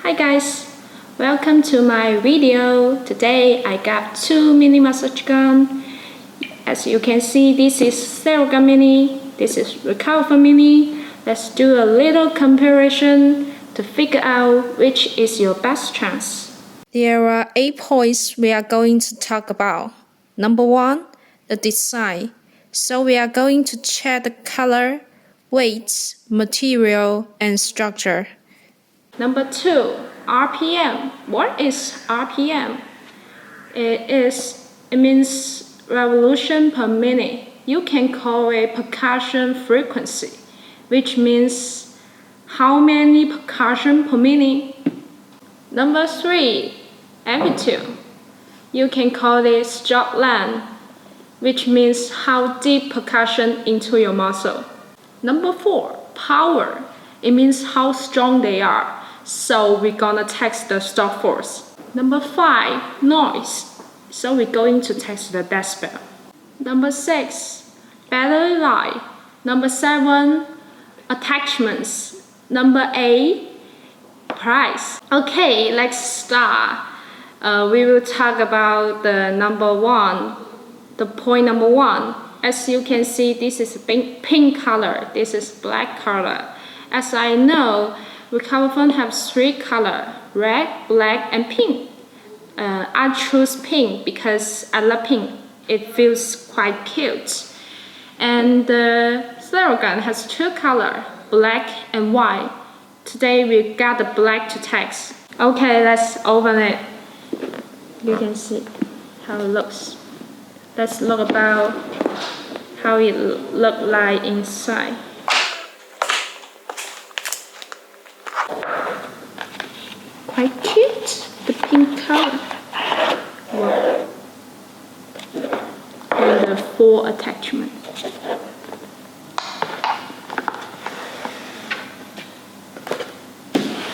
Hi guys, welcome to my video. Today I got two mini massage gun. As you can see, this is Theragun mini, this is Recoverfun mini. Let's do a little comparison to figure out which is your best chance. There are 8 points we are going to talk about. Number 1, the design. So we are going to check the color, weight, material, and structure. Number 2, RPM. What is RPM? It means revolution per minute. You can call it percussion frequency, which means how many percussion per minute. Number 3, amplitude. You can call it stroke length, which means how deep percussion into your muscle. Number 4, power. It means how strong they are. So we're gonna test the stroke force. Number 5, noise. So we're going to test the decibel. Number 6, battery life. Number 7, attachments. Number 8, price. Okay, let's start. We will talk about the number 1, the point number 1. As you can see, this is pink color, this is black color. As I know, Recoverfun has 3 colors, red, black, and pink. I choose pink because I love pink. It feels quite cute. And the Theragun has 2 colors, black and white. Today we got the black to test. Okay, let's open it. You can see how it looks. Let's look about how it look like inside. Quite cute, the pink color. Wow. And the 4 attachment.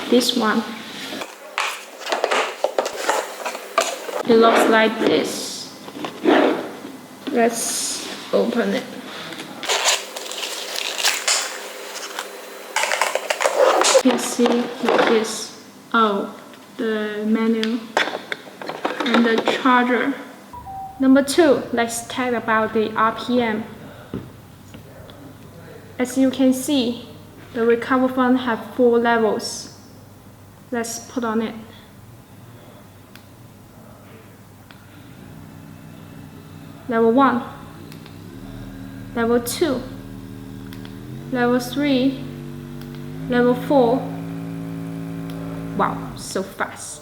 This one. It looks like this. Let's open it. You can see this. Oh, the menu and the charger. Number 2, let's talk about the RPM. As you can see, the Recoverfun have 4 levels. Let's put on it. Level 1, Level 2, Level 3, Level 4. Wow, so fast.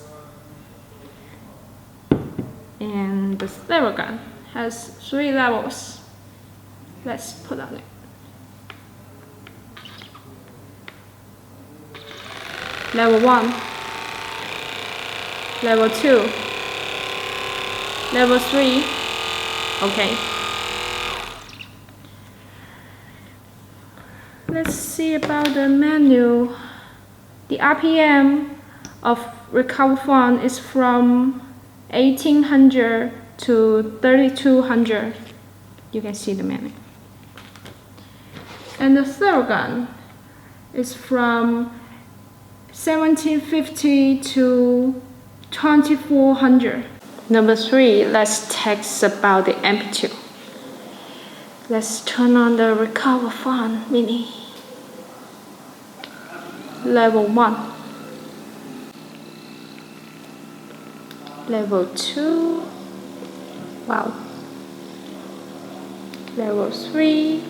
And the Theragun has 3 levels. Let's put on it. Level 1, Level 2, Level 3. Okay. Let's see about the menu. The RPM of Recoverfun is from 1800 to 3200. You can see the menu. And the Theragun is from 1750 to 2400. Number 3, let's text about the amplitude. Let's turn on the Recoverfun mini. Level 1. Level 2. Wow. Level 3.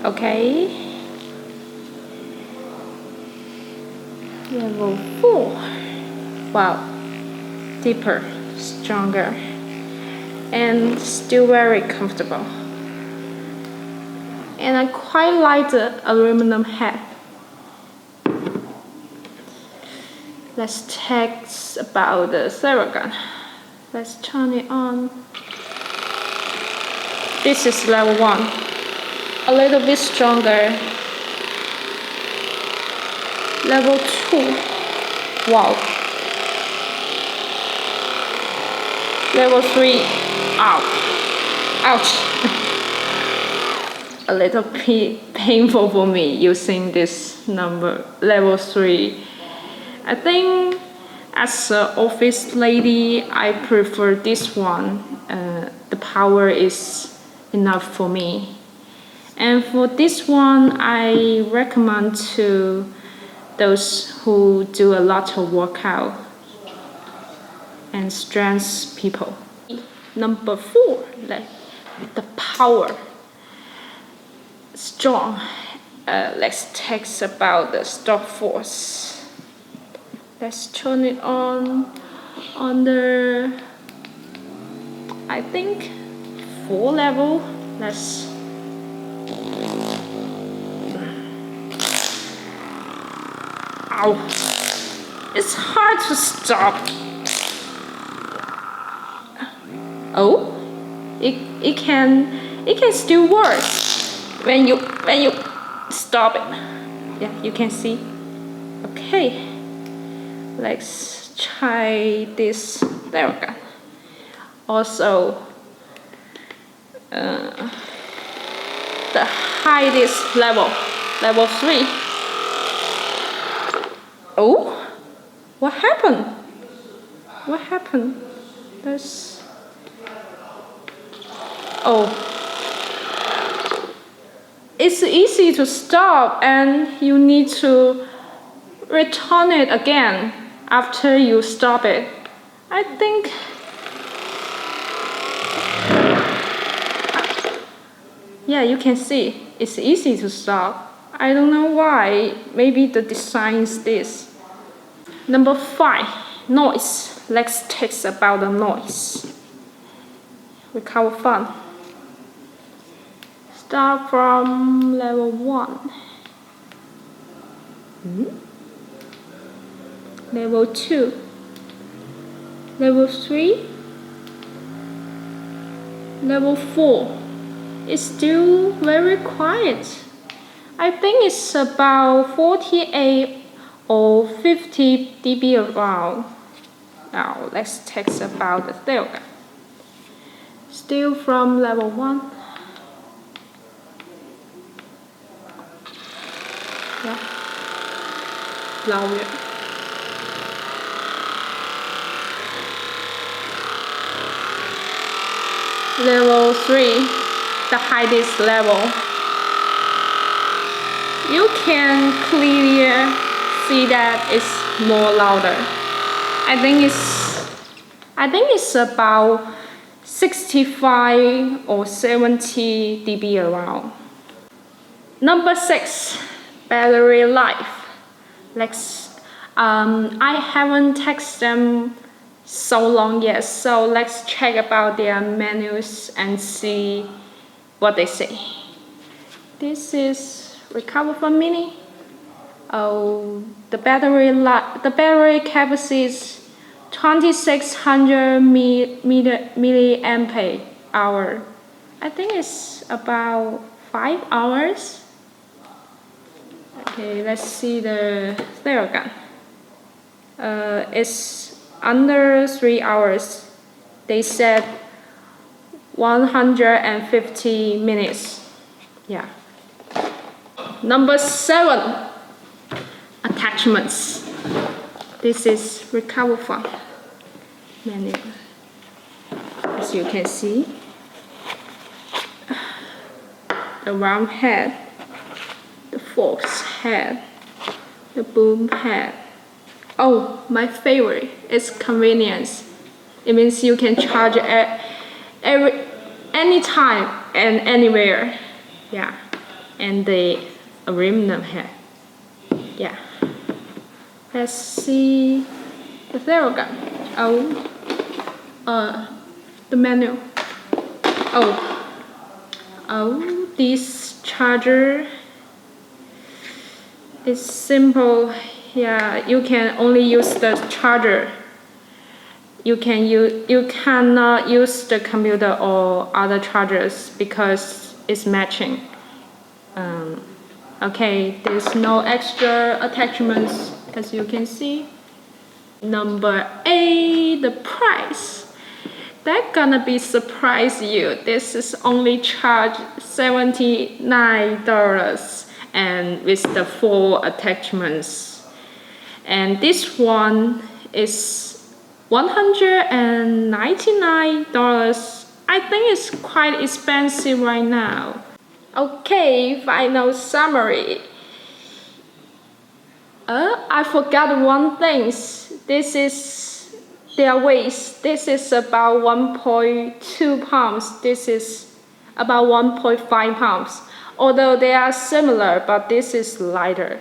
Okay. Level 4. Wow. Deeper, stronger, and still very comfortable. And I quite like the aluminum head. Let's text about the Theragun. Let's turn it on. This is level 1. A little bit stronger. Level 2. Wow. Level 3. Ouch. A little painful for me using this number, level 3. I think as an office lady, I prefer this one. The power is enough for me. And for this one, I recommend to those who do a lot of workout and strength people. Number 4, the power, strong. Let's talk about the stop force. Let's turn it on the, I think, 4 level. Let's ow! It's hard to stop. Oh, it can still work when you stop it. Yeah, you can see. Okay, let's try this. There we go. Also, the highest level 3. Oh, what happened? What happened? There's... Oh, it's easy to stop, and you need to return it again after you stop it. I think yeah, you can see it's easy to stop. I don't know why. Maybe the design is this. Number 5, noise. Let's talk about the noise. Recoverfun. Start from level 1. Level 2. Level 3. Level 4. It's still very quiet. I think it's about 48 or 50 dB around. Now let's talk about the Theragun. Still from level 1. Yeah. Louder. Level 3, the highest level. You can clearly see that it's more louder. I think it's about 65 or 70 dB around. Number 6, battery life. I haven't tested them so long yet, so let's check about their menus and see what they say. This is Recoverfun Mini. Oh, the battery capacity is 2600 milliampere hour. I think it's about 5 hours. Okay, let's see the Theragun. It's under 3 hours. They said 150 minutes. Yeah. Number 7, attachments. This is Recoverfun menu. As you can see, the round head, the force head, the boom head. Oh, my favorite is convenience. It means you can charge at anytime and anywhere. Yeah, and the aluminum head. Yeah. Let's see the Theragun. The menu. This charger is simple. Yeah, you can only use the charger. You cannot use the computer or other chargers because it's matching. Okay, there's no extra attachments as you can see. Number 8, the price. That's gonna be surprise you. This is only charged $79 and with the 4 attachments. and this one is $199. I think it's quite expensive right now. Okay, final summary. I forgot one thing. This is their weight. This is about 1.2 pounds. This is about 1.5 pounds. Although they are similar, but this is lighter.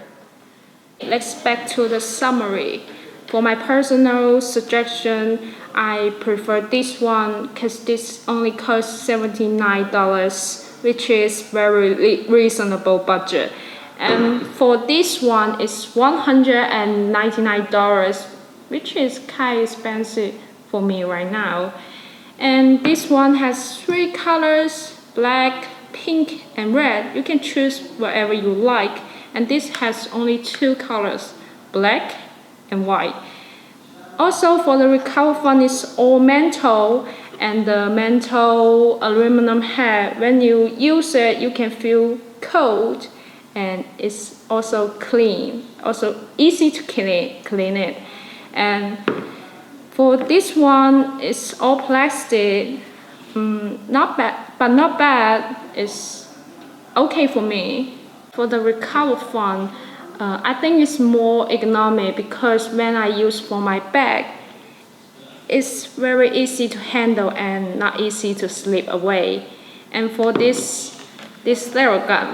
Let's back to the summary. For my personal suggestion, I prefer this one because this only costs $79, which is very reasonable budget. And for this one, it's $199, which is kind of expensive for me right now. And this one has 3 colors, black, pink, and red. You can choose whatever you like. And this has only 2 colors, black and white. Also for the Recoverfun, it's all metal, and the metal aluminum head, when you use it, you can feel cold, and it's also clean, also easy to clean it. And for this one, it's all plastic, not bad, but not bad. It's okay for me. For the Recoverfun, I think it's more economic because when I use for my bag, it's very easy to handle and not easy to slip away. And for this Theragun,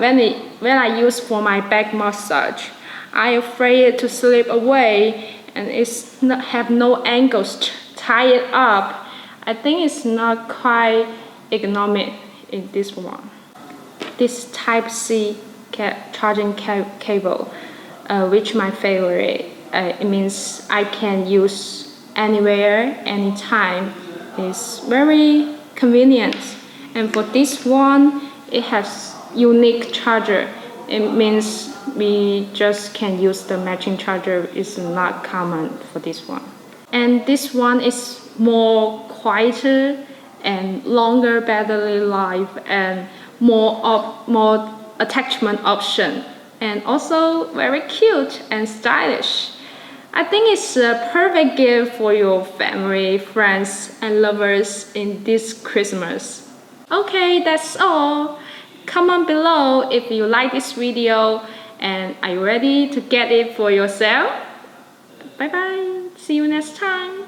when I use for my back massage, I'm afraid to slip away, and it's not have no angles tie it up. I think it's not quite economic in this one. This Type-C charging cable, which my favorite. It means I can use anywhere, anytime. It's very convenient. And for this one, it has unique charger. It means we just can use the matching charger. It's not common for this one. And this one is more quieter and longer battery life and more attachment option, and also very cute and stylish. I think it's a perfect gift for your family, friends, and lovers in this Christmas. Okay, that's all. Comment below if you like this video, and are you ready to get it for yourself? Bye bye. See you next time.